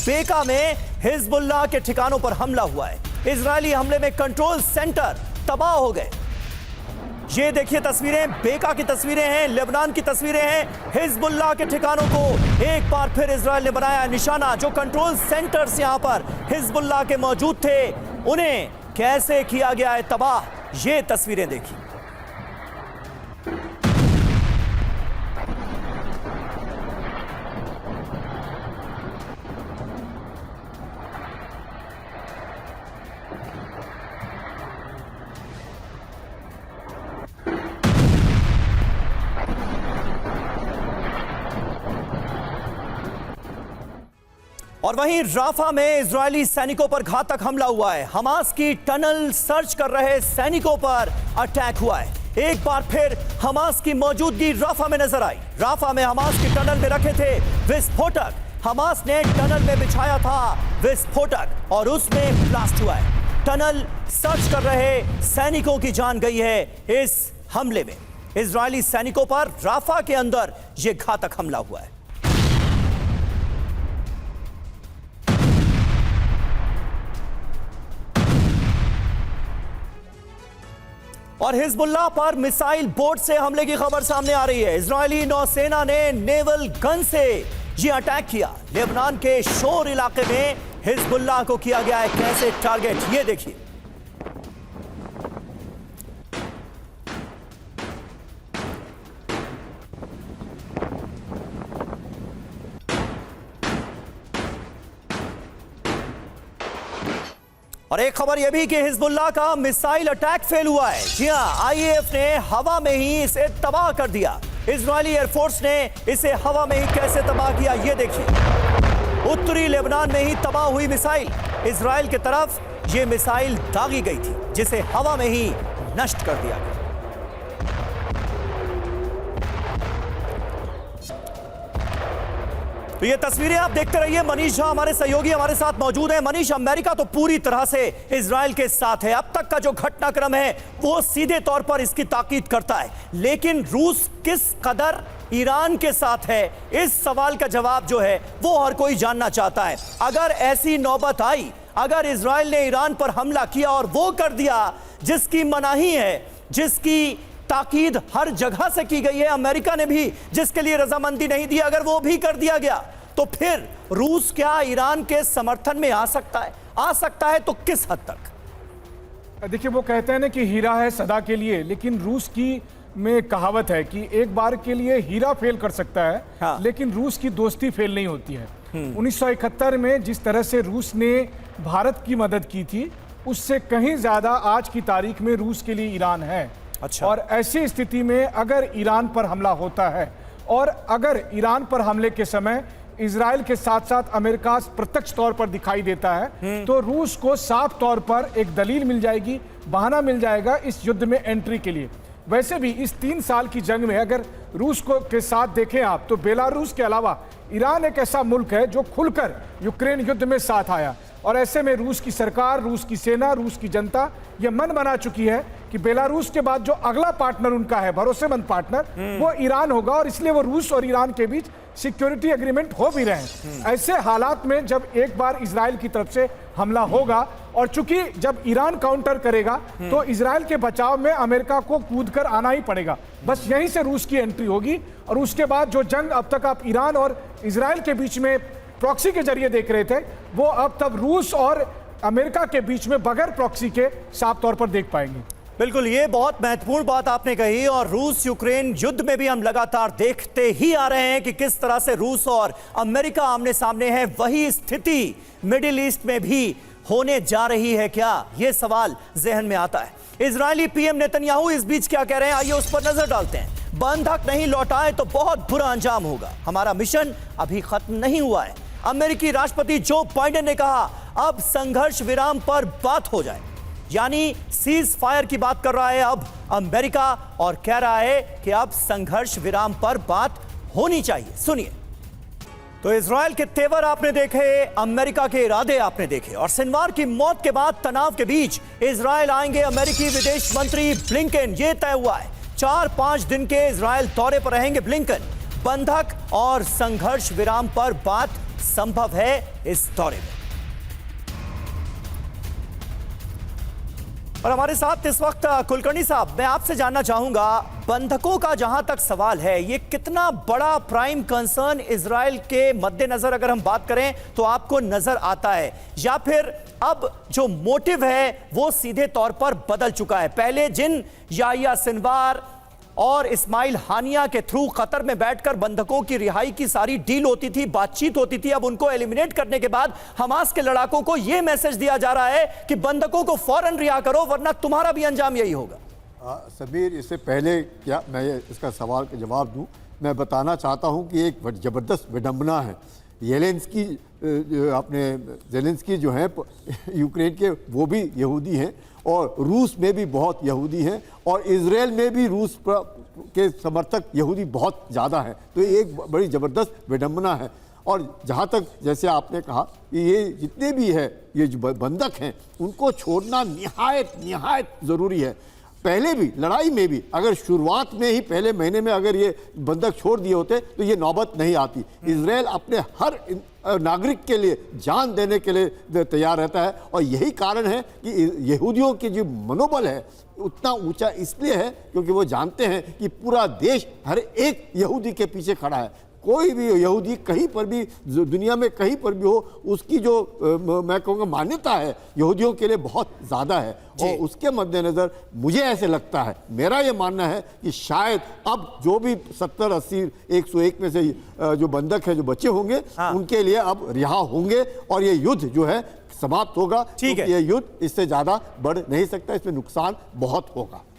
बेका में हिजबुल्लाह के ठिकानों पर हमला हुआ है। इजरायली हमले में कंट्रोल सेंटर तबाह हो गए। ये देखिए तस्वीरें, बेका की तस्वीरें हैं, लेबनान की तस्वीरें हैं। हिजबुल्लाह के ठिकानों को एक बार फिर इजरायल ने बनाया निशाना। जो कंट्रोल सेंटर्स यहां पर हिजबुल्लाह के मौजूद थे, उन्हें कैसे किया गया है तबाह, ये तस्वीरें देखिए। और वहीं राफा में इजरायली सैनिकों पर घातक हमला हुआ है। हमास की टनल सर्च कर रहे सैनिकों पर अटैक हुआ है। एक बार फिर हमास की मौजूदगी राफा में नजर आई। राफा में हमास की टनल में रखे थे विस्फोटक। हमास ने टनल में बिछाया था विस्फोटक और उसमें ब्लास्ट हुआ है। टनल सर्च कर रहे सैनिकों की जान गई है इस हमले में। इजरायली सैनिकों पर राफा के अंदर यह घातक हमला हुआ है। और हिजबुल्लाह पर मिसाइल बोट से हमले की खबर सामने आ रही है। इजरायली नौसेना ने नेवल गन से यह अटैक किया। लेबनान के शोर इलाके में हिजबुल्लाह को किया गया है कैसे टारगेट, ये देखिए। और एक खबर यह भी कि हिजबुल्लाह का मिसाइल अटैक फेल हुआ है। जी हां, आईएएफ ने हवा में ही इसे तबाह कर दिया। इजरायली एयरफोर्स ने इसे हवा में ही कैसे तबाह किया, यह देखिए। उत्तरी लेबनान में ही तबाह हुई मिसाइल। इजराइल की तरफ यह मिसाइल दागी गई थी, जिसे हवा में ही नष्ट कर दिया गया। तो ये तस्वीरें आप देखते रहिए। मनीष झा हमारे सहयोगी हमारे साथ मौजूद हैं। मनीष, अमेरिका तो पूरी तरह से इजराइल के साथ है। अब तक का जो घटनाक्रम है वो सीधे तौर पर इसकी ताकीद करता है, लेकिन रूस किस कदर ईरान के साथ है, इस सवाल का जवाब जो है वो हर कोई जानना चाहता है। अगर ऐसी नौबत आई, अगर इजराइल ने ईरान पर हमला किया और वो कर दिया जिसकी मनाही है, जिसकी ताकीद हर जगह से की गई है, अमेरिका ने भी जिसके लिए रजामंदी नहीं दी, अगर वो भी कर दिया गया, तो फिर रूस क्या ईरान के समर्थन में आ सकता है? आ सकता है तो किस हद तक? देखिए, वो कहते हैं ना कि हीरा है सदा के लिए, लेकिन रूस की में कहावत है कि एक बार के लिए हीरा फेल कर सकता है, हाँ। लेकिन रूस की दोस्ती फेल नहीं होती है। 1971 में जिस तरह से रूस ने भारत की मदद की थी, उससे कहीं ज्यादा आज की तारीख में रूस के लिए ईरान है। अच्छा। और ऐसी स्थिति में अगर ईरान पर हमला होता है और अगर ईरान पर हमले के समय इजराइल के साथ साथ अमेरिका प्रत्यक्ष तौर पर दिखाई देता है, तो रूस को साफ तौर पर एक दलील मिल जाएगी, बहाना मिल जाएगा इस युद्ध में एंट्री के लिए। वैसे भी इस 3 साल की जंग में अगर रूस को के साथ देखें आप, तो बेलारूस के अलावा ईरान एक ऐसा मुल्क है जो खुलकर यूक्रेन युद्ध में साथ आया। और ऐसे में रूस की सरकार, रूस की सेना, रूस की जनता यह मन बना चुकी है कि बेलारूस के बाद जो अगला पार्टनर उनका है, भरोसेमंद पार्टनर, वो ईरान होगा। और इसलिए वो रूस और ईरान के बीच सिक्योरिटी एग्रीमेंट हो भी रहे हैं। ऐसे हालात में जब एक बार इजराइल की तरफ से हमला होगा, और चूंकि जब ईरान काउंटर करेगा, तो इजराइल के बचाव में अमेरिका को कूदकर आना ही पड़ेगा। बस यहीं से रूस की एंट्री होगी। और उसके बाद जो जंग अब तक आप ईरान और इजराइल के बीच में प्रॉक्सी के जरिए देख रहे थे, वो अब तब रूस और अमेरिका के बीच में बगैर प्रॉक्सी के साफ तौर पर देख पाएंगे। बिल्कुल, ये बहुत महत्वपूर्ण बात आपने कही। और रूस यूक्रेन युद्ध में भी हम लगातार देखते ही आ रहे हैं कि किस तरह से रूस और अमेरिका आमने सामने है। वही स्थिति मिडिल ईस्ट में भी होने जा रही है क्या, ये सवाल जहन में आता है। इजरायली पीएम नेतन्याहू इस बीच क्या कह रहे हैं, आइए उस पर नजर डालते हैं। बंधक नहीं लौटाए तो बहुत बुरा अंजाम होगा, हमारा मिशन अभी खत्म नहीं हुआ है। अमेरिकी राष्ट्रपति जो बाइडेन ने कहा अब संघर्ष विराम पर बात हो जाए, यानी सीज फायर की बात कर रहा है अब अमेरिका, और कह रहा है कि अब संघर्ष विराम पर बात होनी चाहिए। सुनिए। तो इजराइल के तेवर आपने देखे, अमेरिका के इरादे आपने देखे, और सिनवार की मौत के बाद तनाव के बीच इजराइल आएंगे अमेरिकी विदेश मंत्री ब्लिंकन, यह तय हुआ है। 4-5 दिन के इजराइल दौरे पर रहेंगे ब्लिंकन। बंधक और संघर्ष विराम पर बात संभव है इस दौरे में। और हमारे साथ इस वक्त कुलकर्णी साहब, मैं आपसे जानना चाहूंगा, बंधकों का जहां तक सवाल है, ये कितना बड़ा प्राइम कंसर्न इजराइल के मद्देनजर अगर हम बात करें तो आपको नजर आता है, या फिर अब जो मोटिव है वो सीधे तौर पर बदल चुका है? पहले जिन याहिया सिनवार और इस्माइल हानिया के थ्रू कतर में बैठकर बंधकों की रिहाई की सारी डील होती थी, बातचीत होती थी, अब उनको एलिमिनेट करने के बाद हमास के लड़ाकों को यह मैसेज दिया जा रहा है कि बंधकों को फौरन रिहा करो वरना तुम्हारा भी अंजाम यही होगा। सबीर, इससे पहले क्या मैं इसका सवाल का जवाब दूं, मैं बताना चाहता हूं कि एक जबरदस्त विडंबना है। जेलेंस्की जो है यूक्रेन के, वो भी यहूदी हैं और रूस में भी बहुत यहूदी हैं और इजराइल में भी रूस के समर्थक यहूदी बहुत ज़्यादा हैं। तो ये एक बड़ी ज़बरदस्त विडंबना है। और जहाँ तक जैसे आपने कहा कि ये जितने भी है, ये जो बंधक हैं, उनको छोड़ना निहायत ज़रूरी है। पहले भी लड़ाई में भी अगर शुरुआत में ही पहले महीने में अगर ये बंधक छोड़ दिए होते तो ये नौबत नहीं आती। इजराइल अपने हर नागरिक के लिए जान देने के लिए तैयार रहता है और यही कारण है कि यहूदियों की जो मनोबल है उतना ऊंचा इसलिए है क्योंकि वो जानते हैं कि पूरा देश हर एक यहूदी के पीछे खड़ा है। कोई भी यहूदी कहीं पर भी दुनिया में कहीं पर भी हो, उसकी जो मैं कहूँगा मान्यता है यहूदियों के लिए बहुत ज़्यादा है। और उसके मद्देनज़र मुझे ऐसे लगता है, मेरा ये मानना है कि शायद अब जो भी 70, 80, 101 में से जो बंधक है जो बचे होंगे, उनके लिए अब रिहा होंगे और ये युद्ध जो है समाप्त होगा। ठीक है, ये युद्ध इससे ज़्यादा बढ़ नहीं सकता, इसमें नुकसान बहुत होगा।